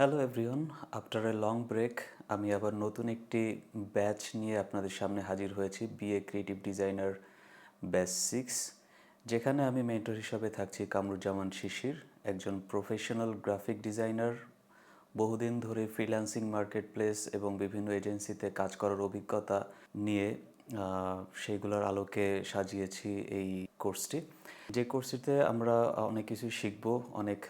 Hello everyone, after a long break আমি আবার নতুন একটি ব্যাচ নিয়ে আপনাদের সামনে হাজির হয়েছি। বিএ ক্রিয়েটিভ ডিজাইনার ব্যাচ 6, যেখানে আমি মেন্টর হিসাবে থাকছি কামরুজ্জামান শিশির, একজন প্রফেশনাল গ্রাফিক ডিজাইনার। বহুদিন ধরে ফ্রিল্যান্সিং মার্কেট প্লেস এবং বিভিন্ন এজেন্সিতে কাজ করার অভিজ্ঞতা নিয়ে সেইগুলোর আলোকে সাজিয়েছি এই কোর্সটি। যে কোর্সটিতে আমরা অনেক কিছু শিখব, অনেক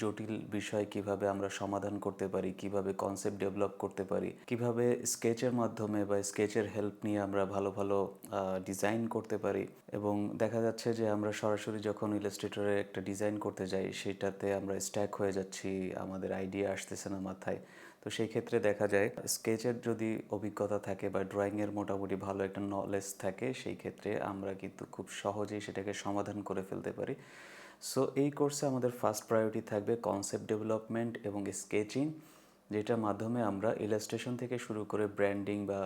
জটিল বিষয় কিভাবে আমরা সমাধান করতে পারি, কিভাবে কনসেপ্ট ডেভেলপ করতে পারি, কিভাবে স্কেচের মাধ্যমে বা স্কেচের হেল্প নিয়ে আমরা ভালো ভালো ডিজাইন করতে পারি। এবং দেখা যাচ্ছে যে আমরা সরাসরি যখন ইলাস্ট্রেটরে একটা ডিজাইন করতে যাই সেটাতে আমরা স্ট্যাক হয়ে যাচ্ছি, আমাদের আইডিয়া আসতেছে না মাথায়। তো সেই ক্ষেত্রে দেখা যায় স্কেচের যদি অভিজ্ঞতা থাকে বা ড্রয়িংয়ের মোটামুটি ভালো একটা নলেজ থাকে, সেই ক্ষেত্রে আমরা কিন্তু খুব সহজেই সেটাকে সমাধান করে ফেলতে পারি। সো এই কোর্সে আমাদের ফার্স্ট প্রায়োরিটি থাকবে কনসেপ্ট ডেভেলপমেন্ট এবং স্কেচিং, যেটার মাধ্যমে আমরা ইলাস্ট্রেশন থেকে শুরু করে ব্র্যান্ডিং বা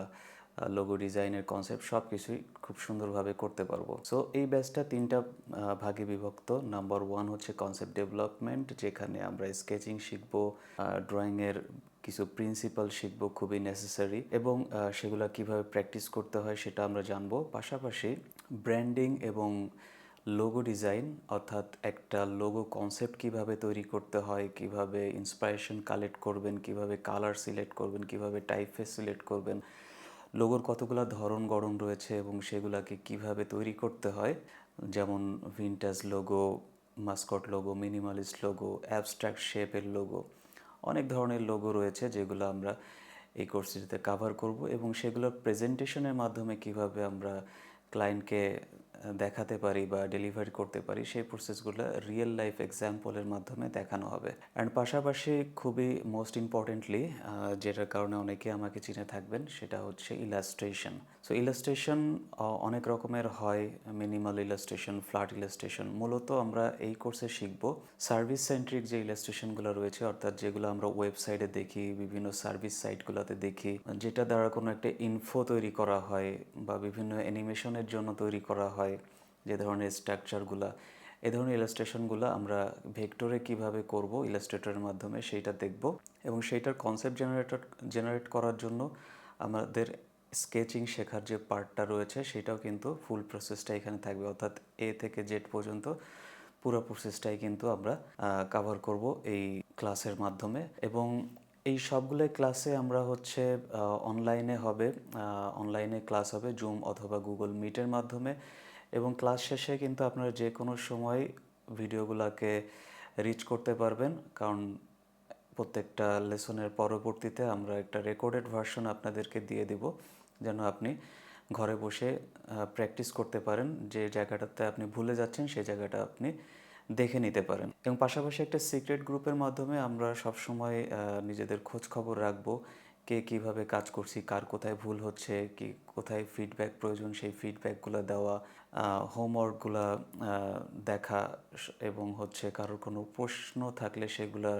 লোগো ডিজাইনের কনসেপ্ট সব কিছুই খুব সুন্দরভাবে করতে পারবো। সো এই ব্যাচটা তিনটা ভাগে বিভক্ত। নাম্বার 1 হচ্ছে কনসেপ্ট ডেভেলপমেন্ট, যেখানে আমরা স্কেচিং শিখবো, ড্রয়িংয়ের কিছু প্রিন্সিপাল শিখবো, খুবই নেসেসারি, এবং সেগুলো কিভাবে প্র্যাকটিস করতে হয় সেটা আমরা জানবো। পাশাপাশি ব্র্যান্ডিং এবং লোগো ডিজাইন, অর্থাৎ একটা লোগো কনসেপ্ট কিভাবে তৈরি করতে হয়, কিভাবে ইন্সপিরেশন কালেক্ট করবেন, কিভাবে কালার সিলেক্ট করবেন, কিভাবে টাইপফেস সিলেক্ট করবেন, লোগোর কতগুলো ধরন গড়ন রয়েছে এবং সেগুলোকে কিভাবে তৈরি করতে হয়, যেমন vintage logo, Mascot logo, minimalist logo, abstract শেপের লোগো, অনেক ধরনের লোগো রয়েছে যেগুলো আমরা এই কোর্সটিতে কাভার করব। এবং সেগুলোর প্রেজেন্টেশনের মাধ্যমে কিভাবে আমরা ক্লায়েন্টকে দেখাতে পারি বা ডেলিভারি করতে পারি, সেই প্রসেসগুলো রিয়েল লাইফ এক্সাম্পলের মাধ্যমে দেখানো হবে। অ্যান্ড পাশাপাশি খুবই মোস্ট ইম্পর্টেন্টলি, যেটার কারণে অনেকে আমাকে চিনে থাকবেন, সেটা হচ্ছে ইলাস্ট্রেশন। সো ইলাস্ট্রেশন অনেক রকমের হয়, মিনিমাল ইলাস্ট্রেশন, ফ্ল্যাট ইলাস্ট্রেশন। মূলত আমরা এই কোর্সে শিখব সার্ভিস সেন্ট্রিক যে ইলাস্ট্রেশনগুলো রয়েছে, অর্থাৎ যেগুলো আমরা ওয়েবসাইটে দেখি, বিভিন্ন সার্ভিস সাইটগুলোতে দেখি, যেটা দ্বারা কোনো একটা ইনফো তৈরি করা হয় বা বিভিন্ন অ্যানিমেশনের জন্য তৈরি করা হয়, যে ধরনের স্ট্রাকচারগুলো, এই ধরনের ইলাস্ট্রেশনগুলো আমরা ভেক্টরে কিভাবে করব ইলাস্ট্রেটরের মাধ্যমে সেইটা দেখব। এবং সেইটার কনসেপ্ট জেনারেট করার জন্য আমাদের স্কেচিং শেখার যে পার্টটা রয়েছে সেটাও কিন্তু ফুল প্রসেসটা এখানে থাকবে, অর্থাৎ এ থেকে জেড পর্যন্ত পুরো প্রসেসটাই কিন্তু আমরা কাভার করব এই ক্লাসের মাধ্যমে। এবং এই সবগুলো ক্লাসে আমরা হচ্ছে অনলাইনে হবে, অনলাইনে ক্লাস হবে জুম অথবা গুগল মিটের মাধ্যমে। এবং ক্লাস শেষে কিন্তু আপনারা যে কোনো সময় ভিডিওগুলোকে রিচ করতে পারবেন, কারণ প্রত্যেকটা লেসনের পরবর্তীতে আমরা একটা রেকর্ডেড ভার্সন আপনাদেরকে দিয়ে দিব, যেন আপনি ঘরে বসে প্র্যাকটিস করতে পারেন। যে জায়গাটাতে আপনি ভুলে যাচ্ছেন সেই জায়গাটা আপনি দেখে নিতে পারেন। এবং পাশাপাশি একটা সিক্রেট গ্রুপের মাধ্যমে আমরা সবসময় নিজেদের খোঁজ খবর রাখবো, কে কীভাবে কাজ করছি, কার কোথায় ভুল হচ্ছে, কি কোথায় ফিডব্যাক প্রয়োজন, সেই ফিডব্যাকগুলো দেওয়া, হোমওয়ার্কগুলো দেখা, এবং হচ্ছে কারোর কোনো প্রশ্ন থাকলে সেগুলো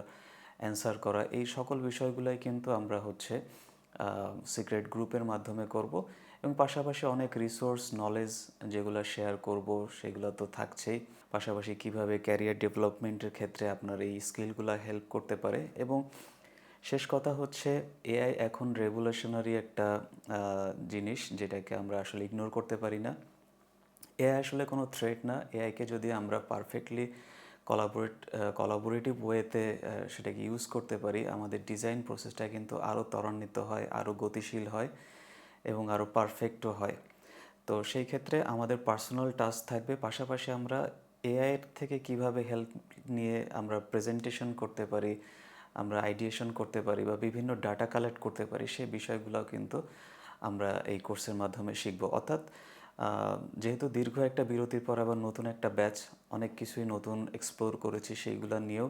অ্যান্সার করা, এই সকল বিষয়গুলোই কিন্তু আমরা হচ্ছে সিক্রেট গ্রুপের মাধ্যমে করব। এবং পাশাপাশি অনেক রিসোর্স নলেজ যেগুলো শেয়ার করব সেগুলো তো থাকছেই। পাশাপাশি কিভাবে ক্যারিয়ার ডেভেলপমেন্টের ক্ষেত্রে আপনার এই স্কিলগুলো হেল্প করতে পারে। এবং শেষ কথা হচ্ছে এআই এখন রেভলিউশনারি একটা জিনিস, যেটাকে আমরা আসলে ইগনোর করতে পারি না। এআই আসলে কোনো থ্রেট না। এআইকে যদি আমরা পারফেক্টলি কোলাবোরেটিভ ওয়েতে সেটাকে ইউজ করতে পারি, আমাদের ডিজাইন প্রসেসটা কিন্তু আরও ত্বরান্বিত হয়, আরও গতিশীল হয় এবং আরও পারফেক্টও হয়। তো সেই ক্ষেত্রে আমাদের পার্সোনাল টাচ থাকবে, পাশাপাশি আমরা এআইয়ের থেকে কিভাবে হেল্প নিয়ে আমরা প্রেজেন্টেশন করতে পারি, আমরা আইডিয়েশন করতে পারি বা বিভিন্ন ডাটা কালেক্ট করতে পারি, সেই বিষয়গুলোও কিন্তু আমরা এই কোর্সের মাধ্যমে শিখব। অর্থাৎ যেহেতু দীর্ঘ একটা বিরতির পর আবার নতুন একটা ব্যাচ, অনেক কিছুই নতুন এক্সপ্লোর করেছি, সেইগুলো নিয়েও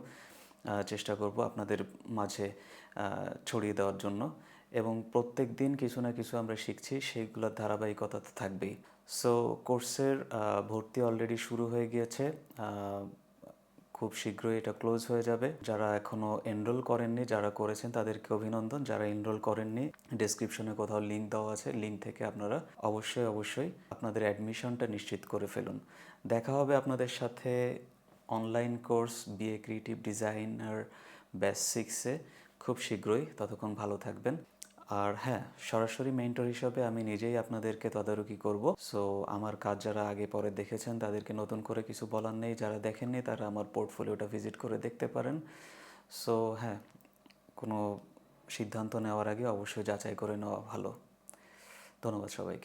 চেষ্টা করব আপনাদের মাঝে ছড়িয়ে দেওয়ার জন্য। এবং প্রত্যেক দিন কিছু না কিছু আমরা শিখছি, সেইগুলোর ধারাবাহিকতা তো থাকবেই। সো কোর্সের ভর্তি অলরেডি শুরু হয়ে গিয়েছে, খুব শীঘ্রই এটা ক্লোজ হয়ে যাবে। যারা এখনও এনরোল করেননি, যারা করেছেন তাদেরকে অভিনন্দন। যারা এনরোল করেননি, ডেসক্রিপশনে কোথাও লিঙ্ক দেওয়া আছে, লিঙ্ক থেকে আপনারা অবশ্যই আপনাদের অ্যাডমিশনটা নিশ্চিত করে ফেলুন। দেখা হবে আপনাদের সাথে online course BA creative designer batch 6-এ খুব শীঘ্রই। ততক্ষণ ভালো থাকবেন। আর হ্যাঁ, সরাসরি মেন্টর হিসাবে আমি নিজেই আপনাদেরকে তদারকি করব। সো আমার কাজ যারা আগে পরে দেখেছেন তাদেরকে নতুন করে কিছু বলার নেই, যারা দেখেননি তারা আমার পোর্টফোলিওটা ভিজিট করে দেখতে পারেন। সো হ্যাঁ, কোনো সিদ্ধান্ত নেওয়ার আগে অবশ্যই যাচাই করে নেওয়া ভালো। ধন্যবাদ সবাইকে।